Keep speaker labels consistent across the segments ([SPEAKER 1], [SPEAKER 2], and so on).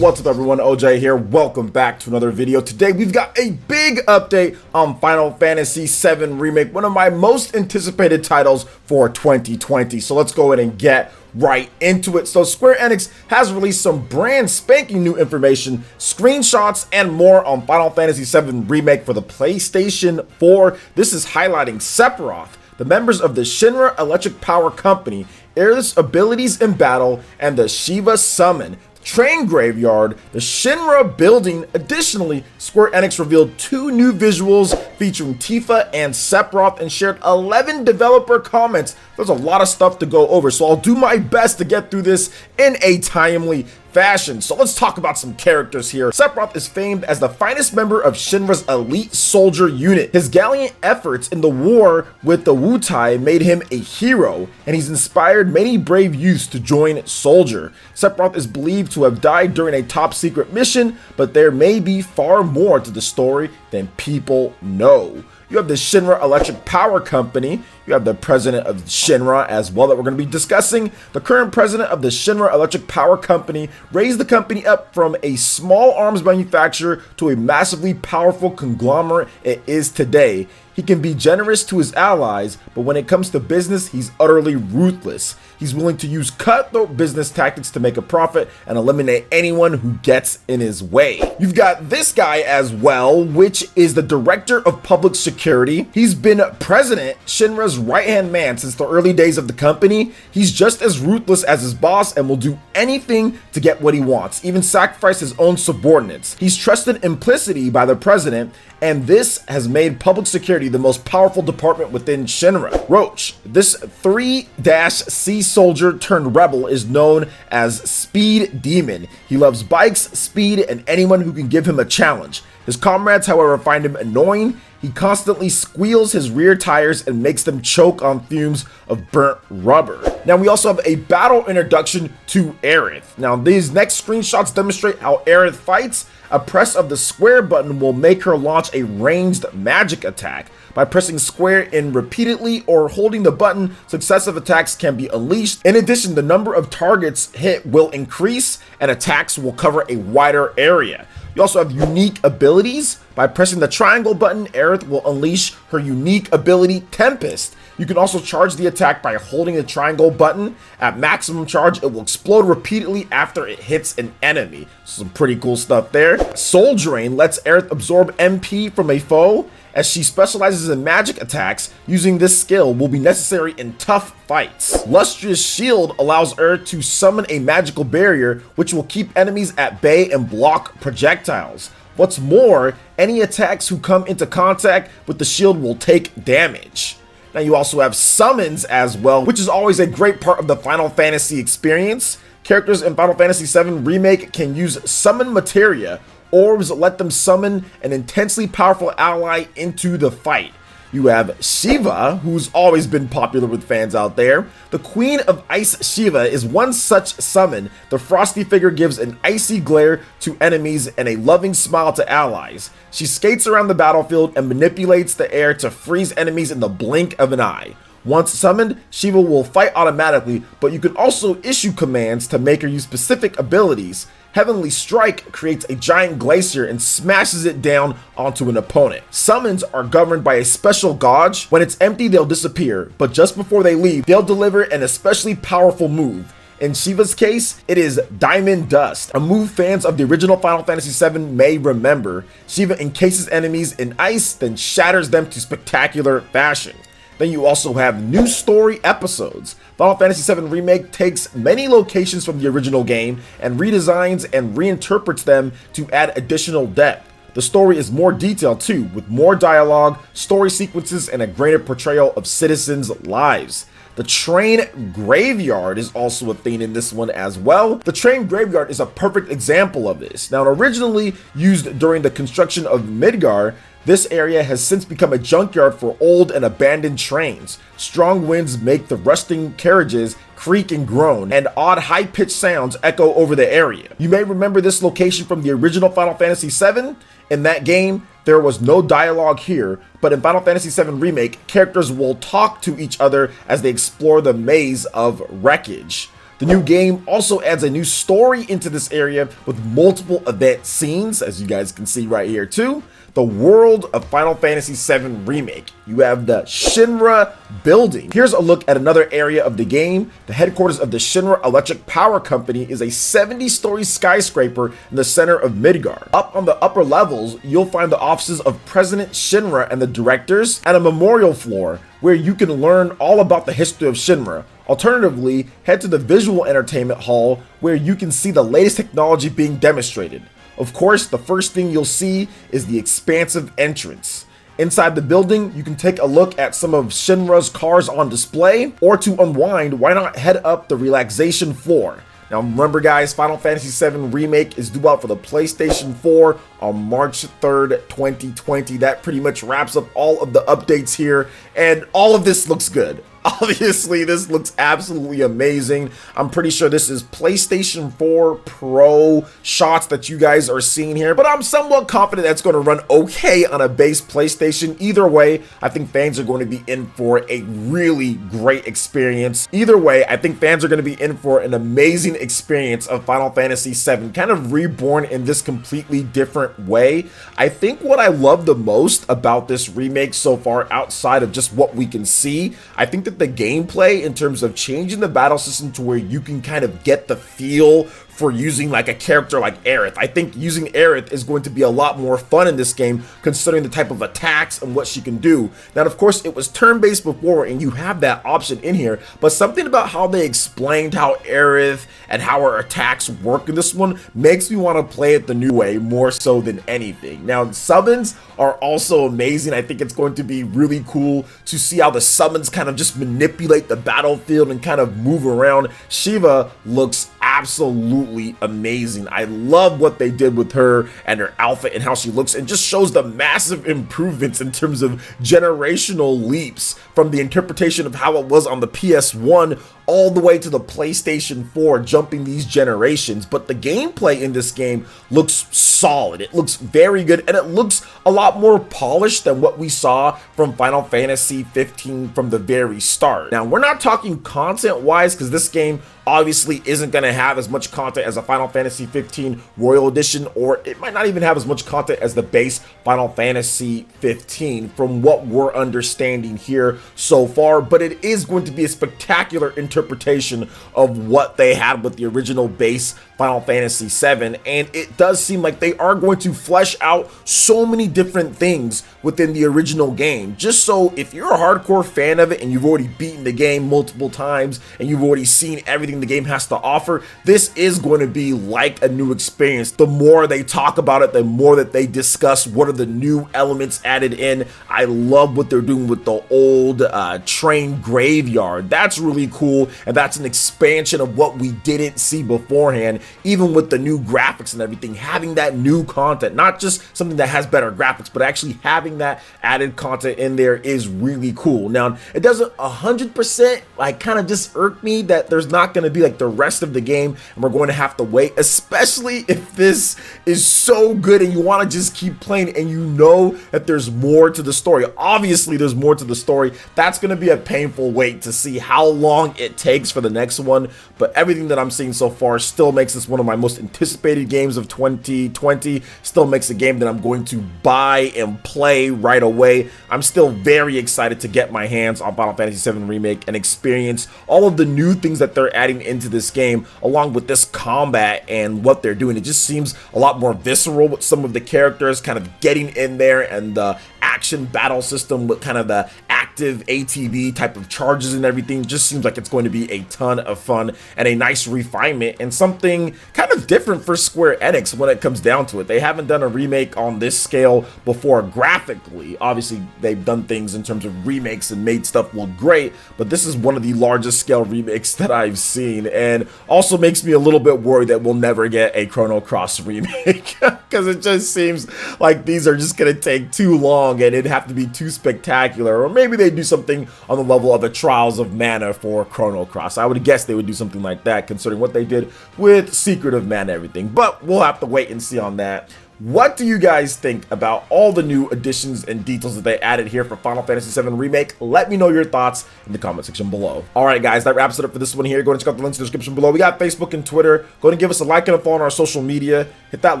[SPEAKER 1] What's up everyone, OJ here. Welcome back to another video. Today we've got a big update on Final Fantasy VII Remake, one of my most anticipated titles for 2020. So let's go ahead and get right into it. So Square Enix has released some brand spanking new information, screenshots, and more on Final Fantasy VII Remake for the PlayStation 4. This is highlighting Sephiroth, the members of the Shinra Electric Power Company, Aerith's abilities in battle, and the Shiva summon, train graveyard, the Shinra building. Additionally, Square Enix revealed 2 new visuals featuring Tifa and Sephiroth and shared 11 developer comments. There's a lot of stuff to go over, so I'll do my best to get through this in a timely fashion. So let's talk about some characters here. Sephiroth is famed as the finest member of Shinra's elite soldier unit. His gallant efforts in the war with the Wutai made him a hero, and he's inspired many brave youths to join Soldier. Sephiroth is believed to have died during a top secret mission, but there may be far more to the story than people know. You have the Shinra Electric Power Company. You have the president of Shinra as well that we're going to be discussing. The current president of the Shinra Electric Power Company raised the company up from a small arms manufacturer to a massively powerful conglomerate it is today. He can be generous to his allies, but when it comes to business, he's utterly ruthless. He's willing to use cutthroat business tactics to make a profit and eliminate anyone who gets in his way. You've got this guy as well, which is the director of public security. He's been president, Shinra's right-hand man since the early days of the company. He's just as ruthless as his boss and will do anything to get what he wants, even sacrifice his own subordinates. He's trusted implicitly by the president, and this has made public security the most powerful department within Shinra. Roach, this 3-C soldier turned rebel, is known as Speed Demon. He loves bikes, speed, and anyone who can give him a challenge. His comrades, however, find him annoying. He constantly squeals his rear tires and makes them choke on fumes of burnt rubber. Now we also have a battle introduction to Aerith. Now these next screenshots demonstrate how Aerith fights. A press of the square button will make her launch a ranged magic attack. By pressing square in repeatedly or holding the button, successive attacks can be unleashed. In addition, the number of targets hit will increase and attacks will cover a wider area. You also have unique abilities. By pressing the triangle button, Aerith will unleash her unique ability, Tempest. You can also charge the attack by holding the triangle button. At maximum charge, it will explode repeatedly after it hits an enemy. Some pretty cool stuff there. Soul Drain lets Aerith absorb MP from a foe. As she specializes in magic attacks, using this skill will be necessary in tough fights. Lustrous Shield allows Aerith to summon a magical barrier, which will keep enemies at bay and block projectiles. What's more, any attacks who come into contact with the shield will take damage. Now you also have summons as well, which is always a great part of the Final Fantasy experience. Characters in Final Fantasy VII Remake can use summon materia. Orbs let them summon an intensely powerful ally into the fight. You have Shiva, who's always been popular with fans out there. The Queen of Ice Shiva is one such summon. The frosty figure gives an icy glare to enemies and a loving smile to allies. She skates around the battlefield and manipulates the air to freeze enemies in the blink of an eye. Once summoned, Shiva will fight automatically, but you can also issue commands to make her use specific abilities. Heavenly Strike creates a giant glacier and smashes it down onto an opponent. Summons are governed by a special gauge. When it's empty, they'll disappear, but just before they leave, they'll deliver an especially powerful move. In Shiva's case, it is Diamond Dust, a move fans of the original Final Fantasy VII may remember. Shiva encases enemies in ice, then shatters them to spectacular fashion. Then you also have new story episodes. Final Fantasy VII Remake takes many locations from the original game and redesigns and reinterprets them to add additional depth. The story is more detailed too, with more dialogue, story sequences, and a greater portrayal of citizens' lives. The train graveyard is also a theme in this one as well. The train graveyard is a perfect example of this. Now, originally used during the construction of Midgar, this area has since become a junkyard for old and abandoned trains. Strong winds make the rusting carriages creak and groan, and odd high-pitched sounds echo over the area. You may remember this location from the original Final Fantasy VII. In that game, there was no dialogue here, but in Final Fantasy VII Remake, characters will talk to each other as they explore the maze of wreckage. The new game also adds a new story into this area with multiple event scenes, as you guys can see right here too. The world of Final Fantasy VII Remake. You have the Shinra building. Here's a look at another area of the game. The headquarters of the Shinra Electric Power Company is a 70-story skyscraper in the center of Midgar. Up on the upper levels, you'll find the offices of President Shinra and the directors, and a memorial floor where you can learn all about the history of Shinra. Alternatively, head to the Visual Entertainment Hall where you can see the latest technology being demonstrated. Of course, the first thing you'll see is the expansive entrance. Inside the building, you can take a look at some of Shinra's cars on display, or to unwind, why not head up the relaxation floor. Now remember guys, Final Fantasy VII Remake is due out for the PlayStation 4 on March 3rd, 2020. That pretty much wraps up all of the updates here, and all of this looks good. Obviously, this looks absolutely amazing. I'm pretty sure this is PlayStation 4 Pro shots that you guys are seeing here, but I'm somewhat confident that's going to run okay on a base PlayStation. Either way, I think fans are going to be in for a really great experience. Either way, I think fans are going to be in for an amazing experience of Final Fantasy VII, kind of reborn in this completely different way. I think what I love the most about this remake so far, outside of just what we can see, I think that the gameplay in terms of changing the battle system to where you can kind of get the feel for using like a character like Aerith. I think using Aerith is going to be a lot more fun in this game, considering the type of attacks and what she can do. Now, of course, it was turn-based before, and you have that option in here, but something about how they explained how Aerith and how her attacks work in this one makes me want to play it the new way more so than anything. Now, summons are also amazing. I think it's going to be really cool to see how the summons kind of just manipulate the battlefield and kind of move around. Shiva looks absolutely amazing. I love what they did with her and her outfit and how she looks, and just shows the massive improvements in terms of generational leaps from the interpretation of how it was on the PS1 all the way to the PlayStation 4, jumping these generations. But the gameplay in this game looks solid. It looks very good, and it looks a lot more polished than what we saw from Final Fantasy 15 from the very start. Now, we're not talking content-wise, because this game obviously isn't going to have as much content as a Final Fantasy 15 Royal Edition, or it might not even have as much content as the base Final Fantasy 15 from what we're understanding here so far, but it is going to be a spectacular interpretation of what they had with the original base Final Fantasy VII, and it does seem like they are going to flesh out so many different things within the original game. Just so if you're a hardcore fan of it and you've already beaten the game multiple times and you've already seen everything the game has to offer, this is going to be like a new experience. The more they talk about it, the more that they discuss what are the new elements added in. I love what they're doing with the old train graveyard. That's really cool, and that's an expansion of what we didn't see beforehand. Even with the new graphics and everything, having that new content, not just something that has better graphics, but actually having that added content in there is really cool. Now, it doesn't 100% like kind of just irk me that there's not going to be like the rest of the game and we're going to have to wait, especially if this is so good and you want to just keep playing and you know that there's more to the story. Obviously, there's more to the story. That's going to be a painful wait to see how long it takes for the next one, but everything that I'm seeing so far still makes this one of my most anticipated games of 2020. Still makes a game that I'm going to buy and play right away. I'm still very excited to get my hands on Final Fantasy VII Remake and experience all of the new things that they're adding into this game, along with this combat and what they're doing. It just seems a lot more visceral with some of the characters kind of getting in there, and the action battle system with kind of the active ATB type of charges and everything just seems like it's going to be a ton of fun and a nice refinement and something kind of different for Square Enix when it comes down to it. They haven't done a remake on this scale before graphically. Obviously, they've done things in terms of remakes and made stuff look great, but this is one of the largest scale remakes that I've seen, and also makes me a little bit worried that we'll never get a Chrono Cross remake because it just seems like these are just going to take too long and it'd have to be too spectacular. Or maybe they do something on the level of the Trials of Mana for Chrono Cross. I would guess they would do something like that, considering what they did with Secret of Mana and everything, but we'll have to wait and see on that. What do you guys think about all the new additions and details that they added here for Final Fantasy VII Remake? Let me know your thoughts in the comment section below. Alright guys, that wraps it up for this one here. Go and check out the links in the description below. We got Facebook and Twitter. Go ahead and give us a like and a follow on our social media. Hit that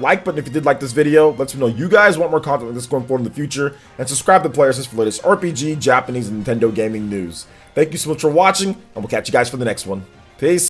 [SPEAKER 1] like button if you did like this video. Lets me know you guys want more content like this going forward in the future. And subscribe to PlayerEssence for latest RPG, Japanese, and Nintendo gaming news. Thank you so much for watching, and we'll catch you guys for the next one. Peace.